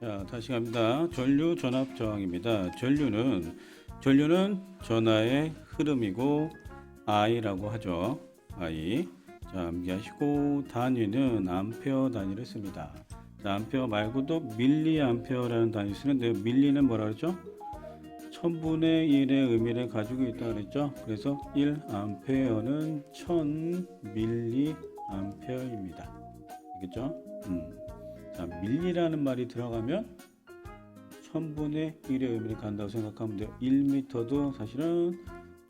자, 다시 갑니다. 전류 전압 저항입니다. 전류는 전하의 흐름이고 I라고 하죠. I. 자, 암기하시고 단위는 암페어 단위를 씁니다. 자, 암페어 말고도 밀리암페어라는 단위 쓰는데 밀리는 뭐라 그랬죠? 1000분의 1의 의미를 가지고 있다 그랬죠. 그래서 1암페어는 1000밀리암페어입니다. 알겠죠? 자, 밀리라는 말이 들어가면 1000분의 1의 의미를 간다고 생각하면 돼요. 1m도 사실은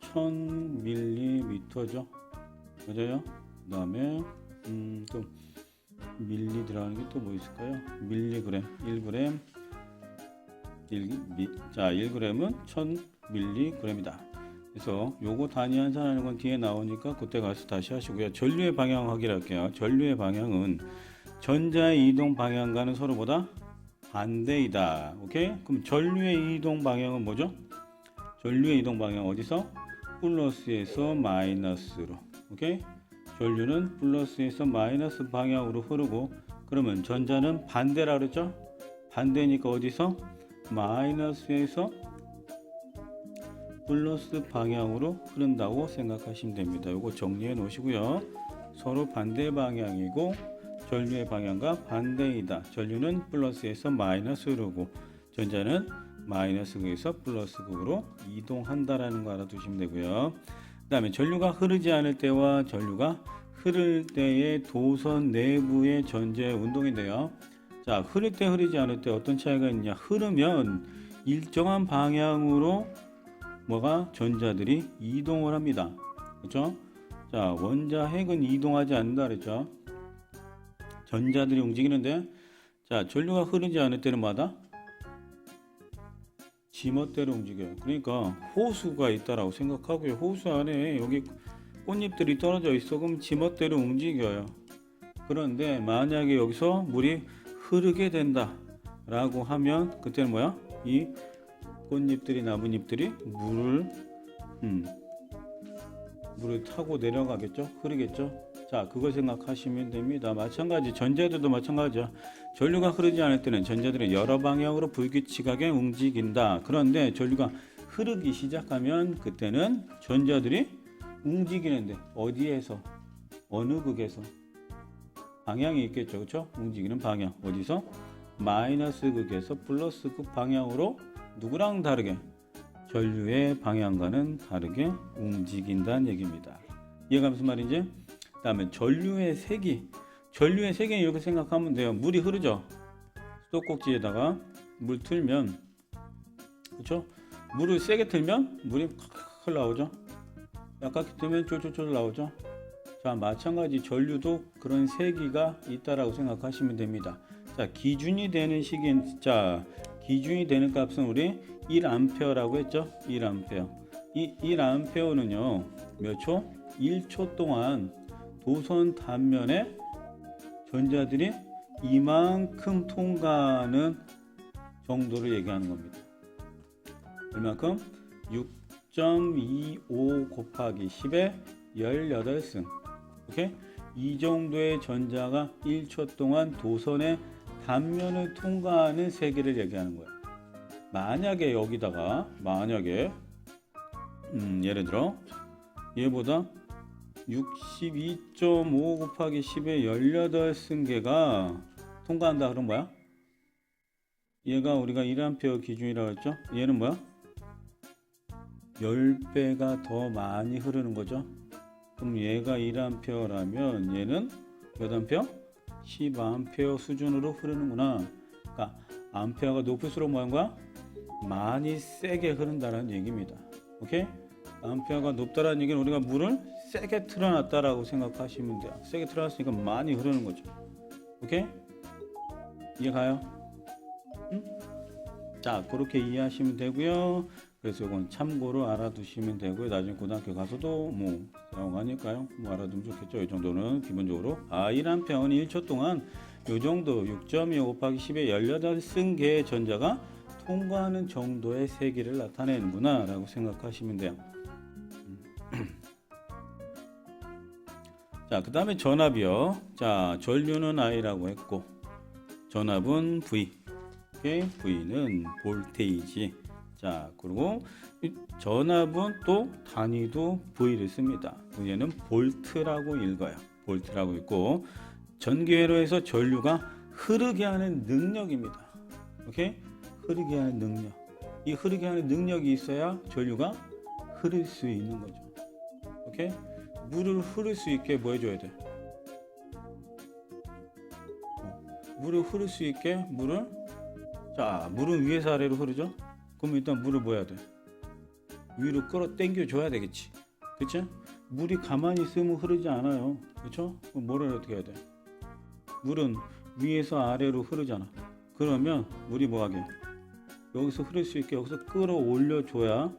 1000밀리미터죠. 맞아요? 그 다음에 또 밀리 들어가는 게 또 뭐 있을까요? 밀리그램, 1g. 자, 1g은 1000밀리그램이다. 그래서 요거 단위 환산하는 건 뒤에 나오니까 그때 가서 다시 하시고요. 전류의 방향 확인할게요. 전류의 방향은 전자의 이동 방향과는 서로보다 반대이다. 오케이? 그럼 전류의 이동 방향은 뭐죠? 전류의 이동 방향 어디서? 플러스에서 마이너스로. 오케이? 전류는 플러스에서 마이너스 방향으로 흐르고, 그러면 전자는 반대라 그랬죠? 반대니까 어디서? 마이너스에서 플러스 방향으로 흐른다고 생각하시면 됩니다. 이거 정리해 놓으시고요. 서로 반대 방향이고 전류의 방향과 반대이다. 전류는 플러스에서 마이너스로고 전자는 마이너스극에서 플러스극으로 이동한다라는 거 알아두시면 되고요. 그 다음에 전류가 흐르지 않을 때와 전류가 흐를 때의 도선 내부의 전자의 운동인데요. 자, 흐를 때 흐르지 않을 때 어떤 차이가 있냐? 흐르면 일정한 방향으로 뭐가 전자들이 이동을 합니다. 그렇죠? 자, 원자 핵은 이동하지 않는다 그랬죠? 전자들이 움직이는데, 자, 전류가 흐르지 않을 때는 마다 지멋대로 움직여요. 그러니까 호수가 있다라고 생각하고요. 호수 안에 여기 꽃잎들이 떨어져 있어. 그럼 지멋대로 움직여요. 그런데 만약에 여기서 물이 흐르게 된다 라고 하면 그때는 뭐야? 이 꽃잎들이, 나뭇잎들이 물을 타고 내려가겠죠? 흐르겠죠? 자, 그걸 생각하시면 됩니다. 마찬가지, 전자들도 마찬가지죠. 전류가 흐르지 않을 때는 전자들은 여러 방향으로 불규칙하게 움직인다. 그런데 전류가 흐르기 시작하면 그때는 전자들이 움직이는데 어디에서? 어느 극에서? 방향이 있겠죠. 그렇죠? 움직이는 방향. 어디서? 마이너스 극에서 플러스 극 방향으로 누구랑 다르게? 전류의 방향과는 다르게 움직인다는 얘기입니다. 이해가 무슨 말인지? 그 다음에 전류의 색이 이렇게 생각하면 돼요. 물이 흐르죠. 수도꼭지에다가 물 틀면, 그렇죠? 물을 세게 틀면 물이 칵칵 나오죠. 약하게 틀면 쫄쫄쫄 나오죠. 자, 마찬가지 전류도 그런 세기가 있다라고 생각하시면 됩니다. 자, 기준이 되는 값은 우리 1암페어라고 했죠. 1암페어. 이 1암페어는요, 몇 초? 1초 동안 도선 단면에 전자들이 이만큼 통과하는 정도를 얘기하는 겁니다. 얼마큼? 6.25 곱하기 10의 18승. 오케이? 이 정도의 전자가 1초 동안 도선의 단면을 통과하는 세기를 얘기하는 거예요. 만약에 여기다가 예를 들어 얘보다 62.5 곱하기 10의 18승계가 통과한다. 그럼 뭐야? 얘가 우리가 1A 기준이라고 했죠? 얘는 뭐야? 10배가 더 많이 흐르는 거죠. 그럼 얘가 1A라면 얘는 몇 암페어? 10A 수준으로 흐르는구나. 그러니까 암페어가 높을수록 뭐한 거야? 많이 세게 흐른다는 얘기입니다. 오케이? 암페어가 높다라는 얘기는 우리가 물을 세게 틀어놨다라고 생각하시면 돼요. 세게 틀어놨으니까 많이 흐르는 거죠. 오케이? 이해 가요? 응? 자, 그렇게 이해하시면 되고요. 그래서 이건 참고로 알아두시면 되고요. 나중에 고등학교 가서도 뭐 사용하니까요. 뭐 알아두면 좋겠죠. 이 정도는 기본적으로 1A는 1초 동안 이 정도 6.25 곱하기 10의 18승계의 전자가 통과하는 정도의 세기를 나타내는구나 라고 생각하시면 돼요. 자, 그 다음에 전압이요. 자, 전류는 I라고 했고 전압은 V. 오케이? V는 볼테이지. 자, 그리고 이 전압은 또 단위도 V를 씁니다. 얘는 볼트라고 읽어요. 볼트라고 읽고 전기회로에서 전류가 흐르게 하는 능력입니다. 오케이? 흐르게 하는 능력. 이 흐르게 하는 능력이 있어야 전류가 흐를 수 있는 거죠. 오케이? 물을 흐를 수 있게 뭐 해줘야 돼? 물을 흐를 수 있게 물은 위에서 아래로 흐르죠? 그럼 일단 물을 뭐 해야 돼? 위로 끌어 당겨 줘야 되겠지. 그치? 물이 가만히 있으면 흐르지 않아요. 그쵸? 그럼 뭐를 어떻게 해야 돼? 물은 위에서 아래로 흐르잖아. 그러면 물이 뭐하게? 여기서 흐를 수 있게 여기서 끌어올려 줘야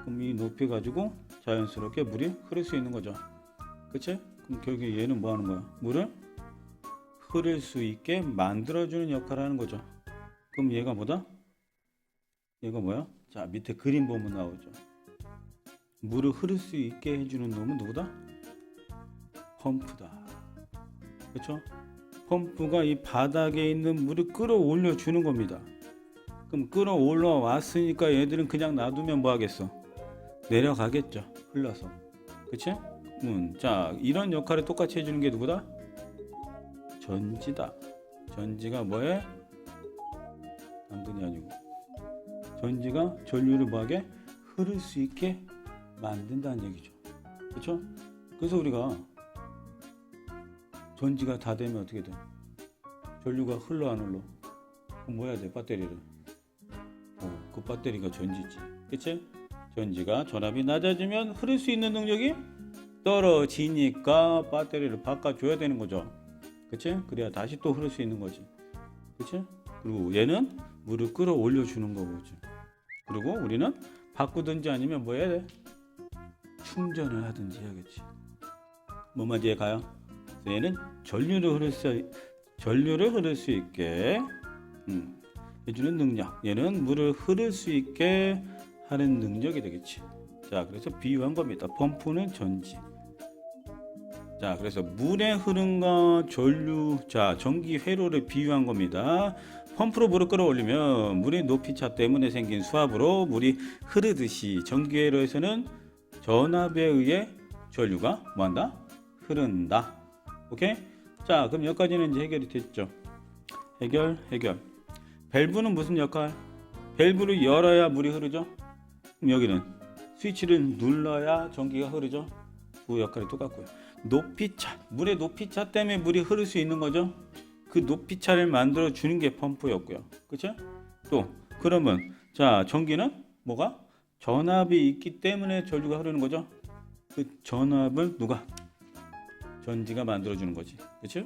그럼 이 높이 가지고 자연스럽게 물이 흐를 수 있는 거죠. 그치? 그럼 결국에 얘는 뭐 하는 거야? 물을 흐를 수 있게 만들어주는 역할을 하는 거죠. 그럼 얘가 뭐다? 얘가 뭐야? 자, 밑에 그림 보면 나오죠. 물을 흐를 수 있게 해주는 놈은 누구다? 펌프다. 그렇죠? 펌프가 이 바닥에 있는 물을 끌어올려 주는 겁니다. 그럼 끌어올라 왔으니까 얘들은 그냥 놔두면 뭐 하겠어? 내려가겠죠. 흘러서. 그치? 자, 이런 역할을 똑같이 해주는 게 누구다? 전지다. 전지가 뭐해? 당근이 아니고 전지가 전류를 뭐하게? 흐를 수 있게 만든다는 얘기죠. 그렇죠? 그래서 우리가 전지가 다 되면 어떻게 돼? 전류가 흘러 안 흘러? 그럼 뭐 해야 돼? 배터리를. 그 배터리가 전지지. 그치? 전지가 전압이 낮아지면 흐를 수 있는 능력이 떨어지니까 배터리를 바꿔줘야 되는 거죠. 그치? 그래야 다시 또 흐를 수 있는 거지. 그치? 그리고 얘는 물을 끌어올려 주는 거지. 그리고 우리는 바꾸든지 아니면 뭐 해야 돼? 충전을 하든지 해야겠지. 뭐만 이해 가요? 얘는 전류를 흐를 수 있게 해주는 능력. 얘는 물을 흐를 수 있게 하는 능력이 되겠지. 자, 그래서 비유한 겁니다. 펌프는 전지. 자, 그래서 물의 흐름과 전류, 자, 전기 회로를 비유한 겁니다. 펌프로 물을 끌어올리면 물의 높이차 때문에 생긴 수압으로 물이 흐르듯이 전기 회로에서는 전압에 의해 전류가 뭐한다? 흐른다. 오케이? 자, 그럼 여기까지는 이제 해결이 됐죠. 해결. 밸브는 무슨 역할? 밸브를 열어야 물이 흐르죠. 그럼 여기는 스위치를 눌러야 전기가 흐르죠. 그 역할이 똑같고요. 높이차, 물의 높이차 때문에 물이 흐를 수 있는 거죠. 그 높이차를 만들어 주는 게 펌프였고요. 그렇죠? 또 그러면 자, 전기는 뭐가? 전압이 있기 때문에 전류가 흐르는 거죠. 그 전압을 누가? 전지가 만들어 주는 거지. 그렇죠?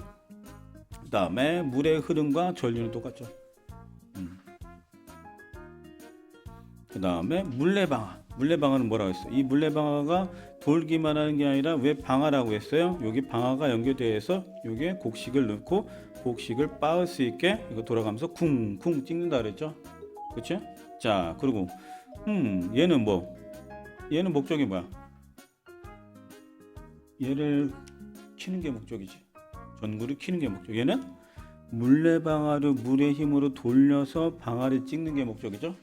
그다음에 물의 흐름과 전류는 똑같죠. 그다음에 물레방아. 물레방아는 뭐라고 했어? 이 물레방아가 돌기만 하는 게 아니라 왜 방아라고 했어요? 여기 방아가 연결되어서 여기에 곡식을 넣고 곡식을 빻을 수 있게 이거 돌아가면서 쿵쿵 찍는다 그랬죠? 그렇죠? 자, 그리고 얘는 뭐? 얘는 목적이 뭐야? 얘를 키는 게 목적이지. 전구를 키는 게 목적. 얘는 물레방아를 물의 힘으로 돌려서 방아를 찍는 게 목적이죠.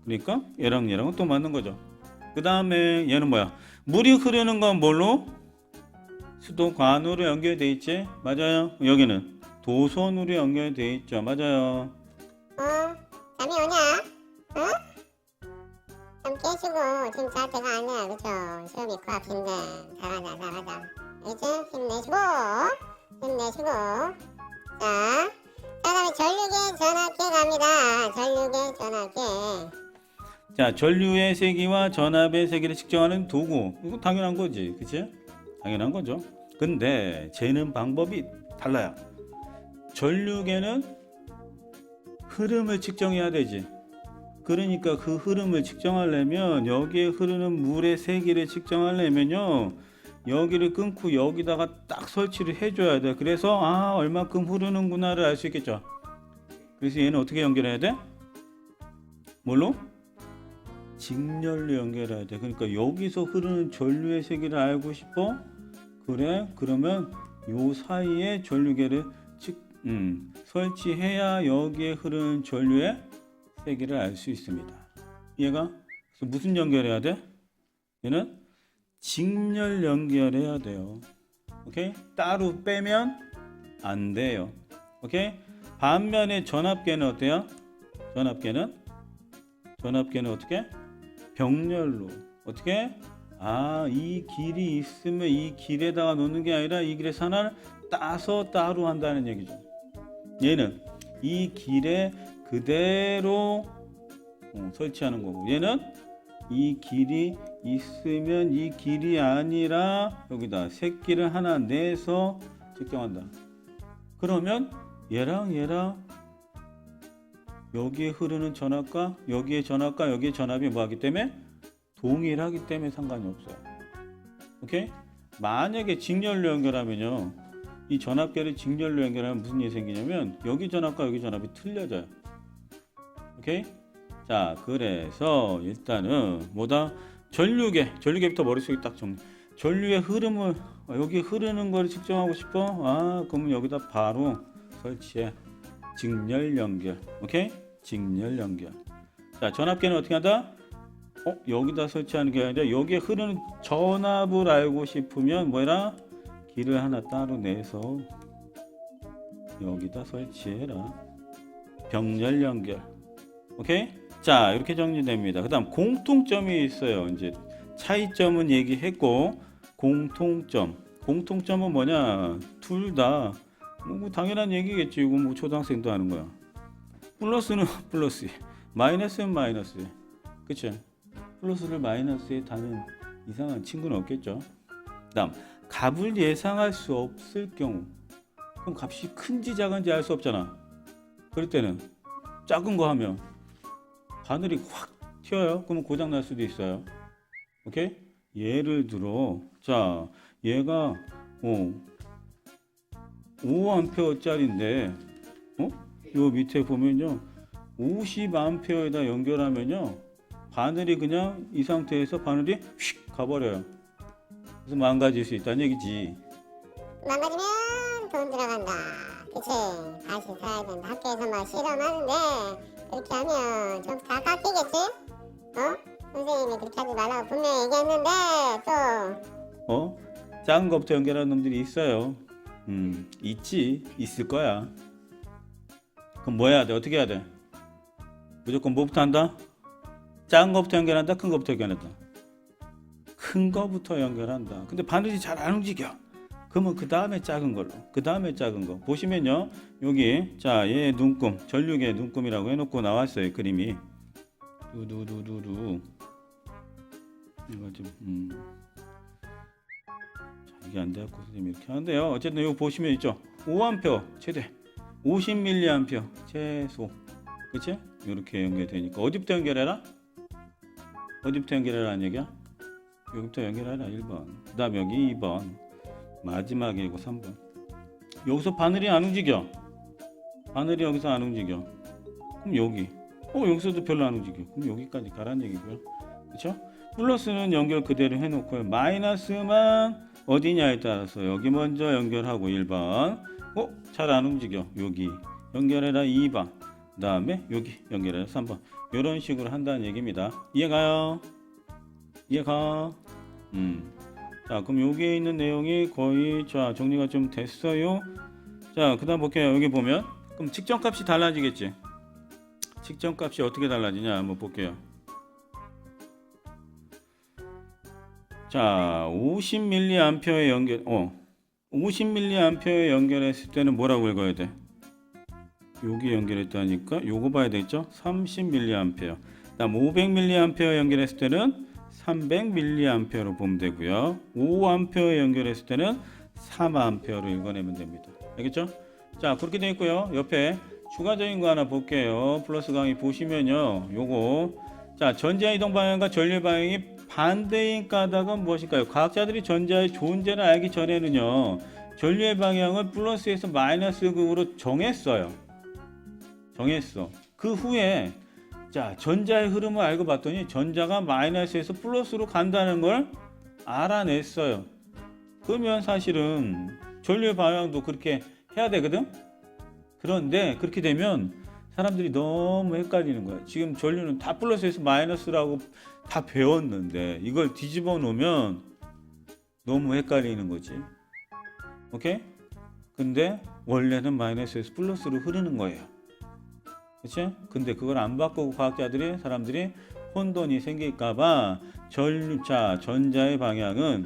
그러니까 얘랑은 또 맞는 거죠. 그 다음에 얘는 뭐야? 물이 흐르는 건 뭘로? 수도관으로 연결돼 있지? 맞아요. 여기는 도선으로 연결돼 있죠. 맞아요. 잠이 오냐? 좀 깨시고 지금 잘 때가 아니야. 그쵸? 시험이 코앞인데 잘하자. 이제 힘내시고 자, 그다음에 전류계 전압계 갑니다. 전류계 전압계. 자, 전류의 세기와 전압의 세기를 측정하는 도구. 이거 당연한 거지. 그치? 당연한 거죠. 근데 재는 방법이 달라요. 전류계는 흐름을 측정해야 되지. 그러니까 그 흐름을 측정하려면 여기에 흐르는 물의 세기를 측정하려면요, 여기를 끊고 여기다가 딱 설치를 해줘야 돼. 그래서 얼마큼 흐르는구나를 알 수 있겠죠. 그래서 얘는 어떻게 연결해야 돼? 뭘로? 직렬로 연결해야 돼. 그러니까 여기서 흐르는 전류의 세기를 알고 싶어? 그래? 그러면 요 사이에 전류계를 설치해야 여기에 흐르는 전류의 세기를 알 수 있습니다. 얘가 그래서 무슨 연결해야 돼? 얘는 직렬 연결해야 돼요. 오케이? 따로 빼면 안 돼요. 오케이? 반면에 전압계는 어때요? 전압계는 어떻게? 병렬로. 어떻게? 이 길이 있으면 이 길에다가 놓는 게 아니라 이 길에서 하나를 따서 따로 한다는 얘기죠. 얘는 이 길에 그대로 설치하는 거고, 얘는 이 길이 있으면 이 길이 아니라 여기다 새끼를 하나 내서 측정한다. 그러면 얘랑 여기에 흐르는 전압과 여기에 전압이 뭐하기 때문에 동일하기 때문에 상관이 없어요. 오케이? 만약에 직렬로 연결하면요, 이 전압계를 직렬로 연결하면 무슨 일이 생기냐면 여기 전압과 여기 전압이 틀려져요. 오케이? 자, 그래서 일단은 뭐다? 전류계부터 머릿속에 딱 정리. 전류의 흐름을 여기 흐르는 걸 측정하고 싶어? 그러면 여기다 바로 설치해. 직렬 연결. 오케이? 직렬 연결. 자, 전압계는 어떻게 한다? 여기다 설치하는 게 아니라 여기에 흐르는 전압을 알고 싶으면 뭐라? 길을 하나 따로 내서 여기다 설치해라. 병렬 연결. 오케이? 자, 이렇게 정리됩니다. 그 다음 공통점이 있어요. 이제 차이점은 얘기했고, 공통점은 뭐냐? 둘 다 뭐 당연한 얘기겠지. 이거 뭐 초등학생도 하는 거야. 플러스는 플러스, 마이너스는 마이너스. 그쵸? 플러스를 마이너스에 다는 이상한 친구는 없겠죠. 그 다음 값을 예상할 수 없을 경우, 그럼 값이 큰지 작은지 알 수 없잖아. 그럴 때는 작은 거 하면 바늘이 확 튀어요. 그러면 고장 날 수도 있어요. 오케이? 예를 들어, 자, 얘가 5A짜리인데 요 밑에 보면요, 50A에다 연결하면요, 바늘이 그냥 이 상태에서 바늘이 휙 가버려요. 그래서 망가질 수 있다는 얘기지. 망가지면 돈 들어간다. 그치? 다시 사야 된다. 학교에서 막 실험하는데 그렇게 하면 좀 다 깎이겠지? 선생님이 그렇게 하지 말라고 분명히 얘기했는데 또 작은 것부터 연결하는 놈들이 있어요. 있을 거야. 그럼 뭐 해야 돼? 어떻게 해야 돼? 무조건 뭐부터 한다? 작은 것부터 연결한다? 큰 것부터 연결한다? 큰 것부터 연결한다. 근데 바늘이 잘 안 움직여. 그러면 그 다음에 작은 걸로, 그 다음에 작은 거 보시면요, 여기 자, 얘 눈금, 전류계 눈금이라고 해놓고 나왔어요. 그림이 두두두두두. 이거 좀 자, 이게 안 돼갖고 선생님이 이렇게 하는데요. 어쨌든 이거 보시면 있죠, 5A 최대, 50mA 최소. 그치? 이렇게 연결되니까 어디부터 연결해라? 어디부터 연결해라는 얘기야? 여기부터 연결해라. 1번. 그 다음 여기 2번. 마지막에 이거 3번. 여기서 바늘이 안 움직여. 바늘이 여기서 안 움직여. 그럼 여기. 여기서도 별로 안 움직여. 그럼 여기까지 가라는 얘기고요. 그렇죠? 플러스는 연결 그대로 해놓고요. 마이너스만 어디냐에 따라서 여기 먼저 연결하고 1번. 잘 안 움직여. 여기 연결해라 2번. 그 다음에 여기 연결해라 3번. 이런 식으로 한다는 얘기입니다. 이해가요? 이해가? 자, 그럼 여기에 있는 내용이 거의 자 정리가 좀 됐어요. 자, 그 다음 볼게요. 여기 보면 그럼 측정값이 달라지겠지. 측정값이 어떻게 달라지냐 한번 볼게요. 자, 50mA에 연결 50mA에 연결했을 때는 뭐라고 읽어야 돼? 여기 연결했다니까 요거 봐야 되겠죠? 30mA. 다음 500mA에 연결했을 때는 300mA로 보면 되고요. 5A에 연결했을 때는 3A로 읽어내면 됩니다. 알겠죠? 자, 그렇게 되어 있고요. 옆에 추가적인 거 하나 볼게요. 플러스 강의 보시면요, 요거 자, 전자 이동 방향과 전류 방향이 반대인 까닭은 무엇일까요? 과학자들이 전자의 존재를 알기 전에는요, 전류의 방향을 플러스에서 마이너스 극으로 정했어. 그 후에 자, 전자의 흐름을 알고 봤더니 전자가 마이너스에서 플러스로 간다는 걸 알아냈어요. 그러면 사실은 전류의 방향도 그렇게 해야 되거든. 그런데 그렇게 되면 사람들이 너무 헷갈리는 거야. 지금 전류는 다 플러스에서 마이너스라고 다 배웠는데 이걸 뒤집어 놓으면 너무 헷갈리는 거지. 오케이? 근데 원래는 마이너스에서 플러스로 흐르는 거예요. 그치? 근데 그걸 안 바꾸고 과학자들이 사람들이 혼돈이 생길까봐 전류차 전자의 방향은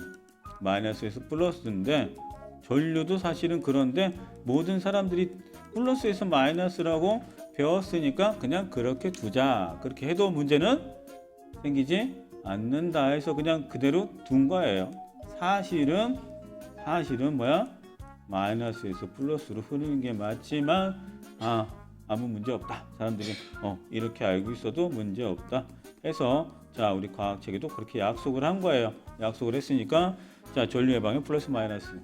마이너스에서 플러스인데 전류도 사실은 그런데 모든 사람들이 플러스에서 마이너스라고 배웠으니까 그냥 그렇게 두자. 그렇게 해도 문제는 생기지 않는다 해서 그냥 그대로 둔 거예요. 사실은 뭐야? 마이너스에서 플러스로 흐르는 게 맞지만 아무 문제 없다. 사람들이 이렇게 알고 있어도 문제 없다 해서 자 우리 과학책에도 그렇게 약속을 한 거예요. 약속을 했으니까 자 전류의 방향 플러스 마이너스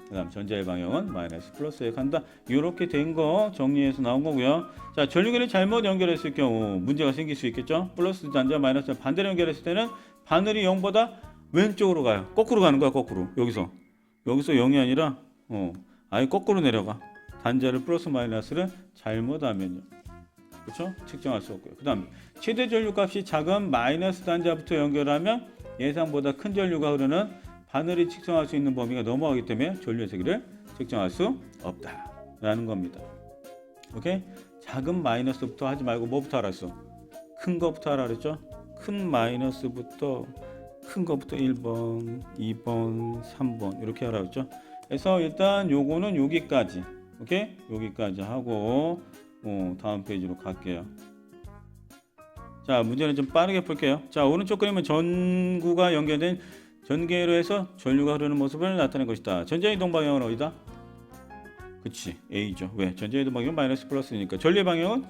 그 다음 전자의 방향은 마이너스 플러스에 간다. 이렇게 된 거 정리해서 나온 거고요. 자 전류계를 잘못 연결했을 경우 문제가 생길 수 있겠죠. 플러스 단자 마이너스 반대로 연결했을 때는 바늘이 0보다 왼쪽으로 가요. 거꾸로 가는 거야. 거꾸로 여기서 0이 아니라 아예 거꾸로 내려가. 단자를 플러스 마이너스를 잘못하면요. 그렇죠? 측정할 수 없고요. 그 다음 최대 전류 값이 작은 마이너스 단자부터 연결하면 예상보다 큰 전류가 흐르는 바늘이 측정할 수 있는 범위가 넘어가기 때문에 전류의 세기를 측정할 수 없다라는 겁니다. 오케이? 작은 마이너스부터 하지 말고 뭐부터 알았어? 큰 거부터 하라 그랬죠? 큰 마이너스부터 큰 거부터 1번, 2번, 3번 이렇게 하라 그랬죠? 그래서 일단 요거는 여기까지. 오케이? 여기까지 하고 다음 페이지로 갈게요. 자, 문제는 좀 빠르게 풀게요. 자, 오른쪽 그림은 전구가 연결된 전기회로 해서 전류가 흐르는 모습을 나타낸 것이다. 전자 이동 방향은 어디다? 그치, A죠. 왜? 전자 이동 방향은 마이너스 플러스니까. 전류의 방향은?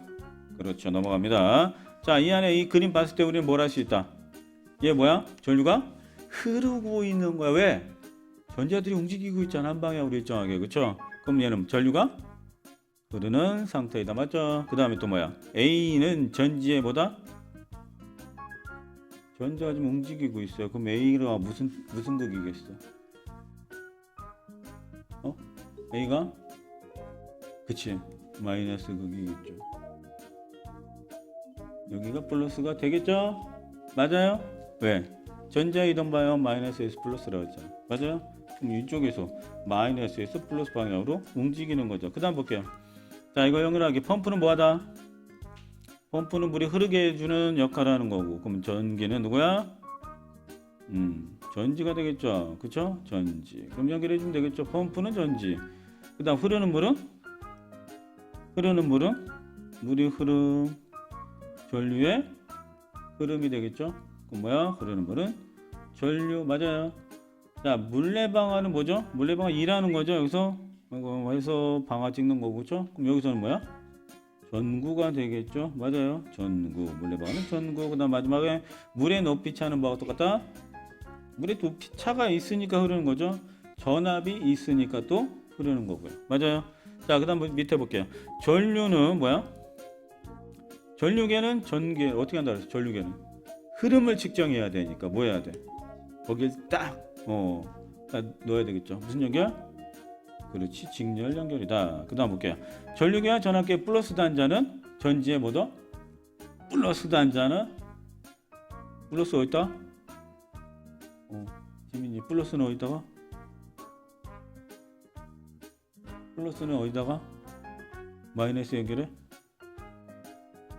그렇죠. 넘어갑니다. 자, 이 안에 이 그림 봤을 때 우리는 뭘 할 수 있다? 얘 뭐야? 전류가 흐르고 있는 거야. 왜? 전자들이 움직이고 있잖아. 한 방향으로 일정하게. 그쵸? 그럼 얘는 전류가 흐르는 상태이다. 맞죠? 그 다음에 또 뭐야? A는 전지에 뭐다? 전자가 좀 움직이고 있어요. 그럼 A가 무슨 극이겠어? A가? 그치. 마이너스 극이겠죠. 여기가 플러스가 되겠죠? 맞아요? 왜? 전자 이동 방향 마이너스에서 플러스라고 했잖아. 맞아요? 그럼 이쪽에서 마이너스에서 플러스 방향으로 움직이는 거죠. 그 다음 볼게요. 자, 이거 연결하기. 펌프는 뭐하다? 펌프는 물이 흐르게 해주는 역할을 하는 거고, 그럼 전기는 누구야? 전지가 되겠죠. 그쵸? 전지. 그럼 연결해주면 되겠죠. 펌프는 전지. 그 다음 흐르는 물은? 물이 흐름, 전류의 흐름이 되겠죠. 그럼 뭐야? 흐르는 물은 전류. 맞아요. 자, 물레 방아는 뭐죠? 물레 방아 2라는 거죠. 여기서 해서 방아 찍는 거고, 그쵸? 그럼 여기서는 뭐야? 전구가 되겠죠. 맞아요. 전구. 물레 방아는 전구. 그 다음 마지막에 물의 높이 차는 바와 똑같다. 물의 높이 차가 있으니까 흐르는 거죠. 전압이 있으니까 또 흐르는 거고요. 맞아요. 자, 그 다음 밑에 볼게요. 전류는 뭐야? 전류계는 전기 어떻게 한다 그랬어? 전류계는 흐름을 측정해야 되니까 뭐 해야 돼? 거길 딱 넣어야 되겠죠. 무슨 연결? 그렇지, 직렬 연결이다. 그 다음 볼게요. 전류계와 전압계 플러스 단자는 전지에 뭐더? 플러스 단자는 플러스 어디다? 지민이 플러스는 어디다가? 플러스는 어디다가? 마이너스 연결해?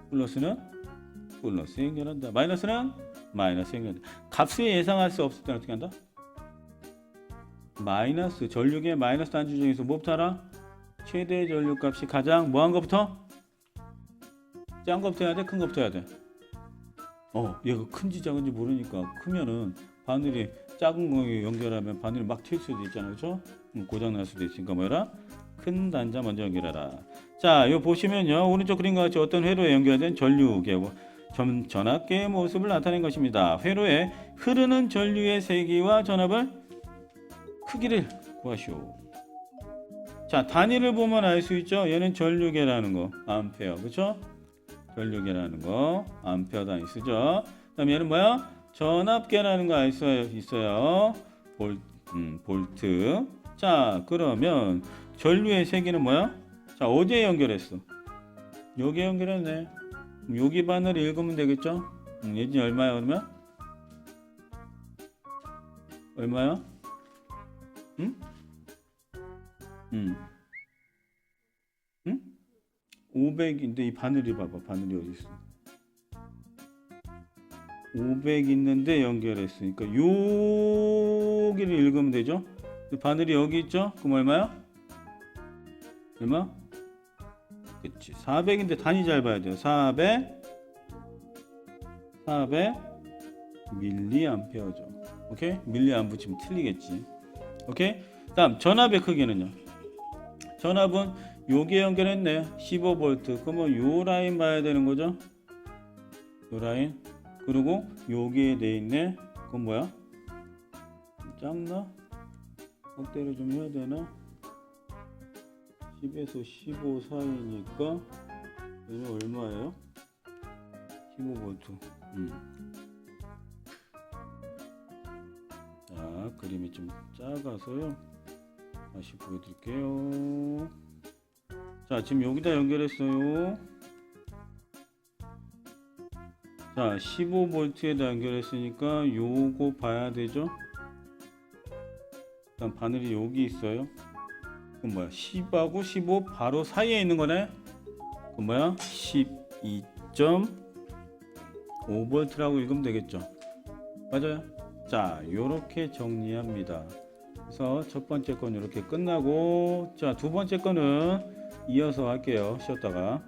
플러스는 플러스 연결한다. 마이너스는 마이너스 연결한다. 값을 예상할 수 없을 때는 어떻게 한다? 마이너스 전류계 마이너스 단주 중에서 뭐부터 알아? 최대 전류 값이 가장 뭐한 거부터? 작은 거부터 해야 돼? 큰 거부터 해야 돼? 얘가 큰지 작은지 모르니까 크면은 바늘이 작은 거에 연결하면 바늘이 막 튈 수도 있잖아. 그렇죠? 고장 날 수도 있으니까 뭐라? 큰 단자 먼저 연결하라. 자, 요 보시면요. 오른쪽 그림과 같이 어떤 회로에 연결된 전류계 전압계의 모습을 나타낸 것입니다. 회로에 흐르는 전류의 세기와 전압을 크기를 구하시오. 자, 단위를 보면 알 수 있죠. 얘는 전류계라는 거 암페어. 그렇죠? 전류계라는 거 암페어 단위 쓰죠. 그다음에 얘는 뭐야? 전압계라는 거 알 수 있어요. 볼트. 자, 그러면 전류의 세기는 뭐야? 자, 어디에 연결했어? 여기에 연결했네. 그럼 여기 바늘을 읽으면 되겠죠? 예진이 얼마야 그러면? 얼마야? 응? 응? 응? 500인데 이 바늘이 봐봐. 바늘이 어디 있어? 500 있는데 연결했으니까 여기를 읽으면 되죠? 바늘이 여기 있죠? 그럼 얼마야? 얼마? 그치, 400인데 단위 잘 봐야 돼요. 400 밀리암페어죠. 오케이? 밀리 안 붙이면 틀리겠지. 오케이? 다음 전압의 크기는요. 전압은 여기에 연결했네. 15V. 그러면 요 라인 봐야 되는 거죠? 요 라인. 그리고 여기에 돼 있네. 그건 뭐야? 작나? 확대를 좀 해야 되나? 10에서 15 사이니까 얘는 얼마예요? 15V. 자, 그림이 좀 작아서요. 다시 보여드릴게요. 자, 지금 여기다 연결했어요. 자, 15V에다 연결했으니까 요거 봐야 되죠? 일단 바늘이 여기 있어요. 그럼 뭐야? 10하고 15 바로 사이에 있는 거네? 그럼 뭐야? 12.5V라고 읽으면 되겠죠? 맞아요? 자, 요렇게 정리합니다. 그래서 첫 번째 건 이렇게 끝나고, 자, 두 번째 거는 이어서 할게요. 쉬었다가.